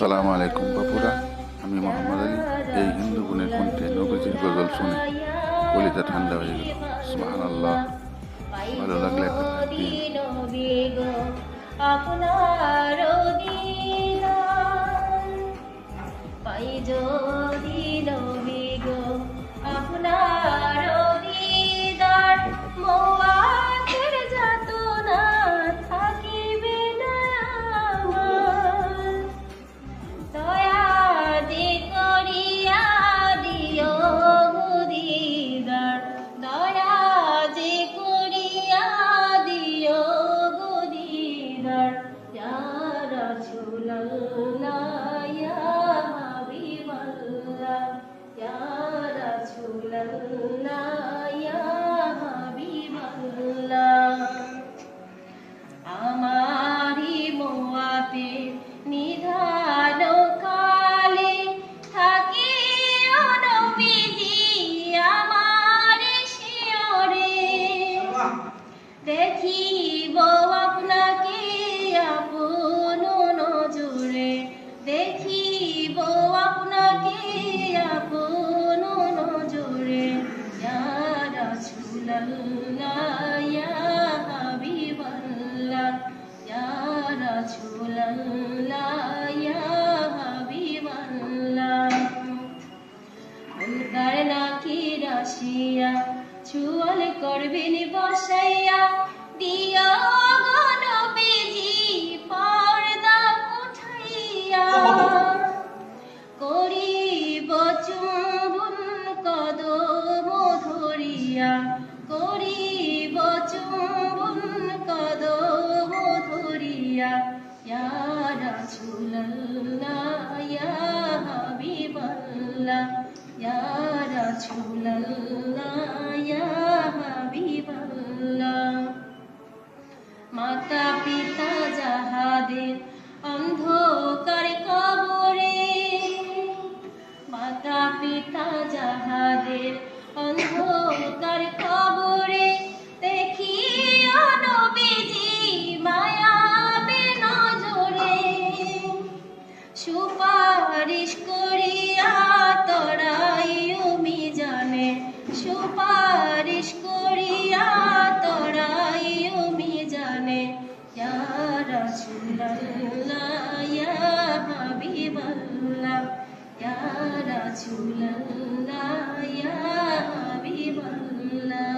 আসসালামু আলাইকুম বাপুরা, আমি মোহাম্মদ আলী। এই হিন্দু গুণের কণ্ঠে নবীজির গজল শুনে কলিজা ঠান্ডা হয়ে গেল। সুবহানাল্লাহ। ভালো লাগলে একটা লাইক দিন। আপনার পাই যদি নবী গো আপনার দিদার মওয়াতের যাতনা থাকিবে না আমার। দয়া যে করিয়া দিও গো দিদার, দয়া যে করিয়া দিও গো দিদার। ইয়া রাসূলুল্লাহ ইয়া হাবিবাল্লাহ, ইয়া রাসূলুল্লাহ ইয়া হাবিবাল্লাহ। আমারি মোয়াতে নিধান কালে থাকিও নবীজি আমার শিয়রে। দেখিব আপনাকে আপন নজরে, দেখিব আপনাকে আপন নজরে। ইয়া রাসূলুল্লাহ ইয়া হাবিবাল্লাহ, ইয়া রাসূলুল্লাহ ইয়া হাবিবাল্লাহ। মুনকার নাকির আসিয়া চুয়াল করবেন বসাইয়া, দিও গো নবীজি পর্দা উঠাইয়া। করিব চুম্বন কদম ধরিয়া, করিব চুম্বন কদম ধরিয়া। ইয়া রাসূলুল্লাহ ইয়া হাবিবাল্লাহ, ইয়া রাসূলুল্লাহ ইয়া হাবিবাল্লাহ। মাতা পিতা যাহাদের অন্ধকার কবরে, মাতা পিতা যাহাদের অন্ধকার কবরে, দেখিও নবীজি মায়াবে নজরে। সুপারিশ করিয়া তরাইও মিজানে, সুপারিশ করিয়া তরাইও মিজানে। ইয়া রাসূলুল্লাহ ইয়া হাবিবাল্লাহ, ইয়া রাসূলুল্লাহ ইয়া হাবিবাল্লাহ।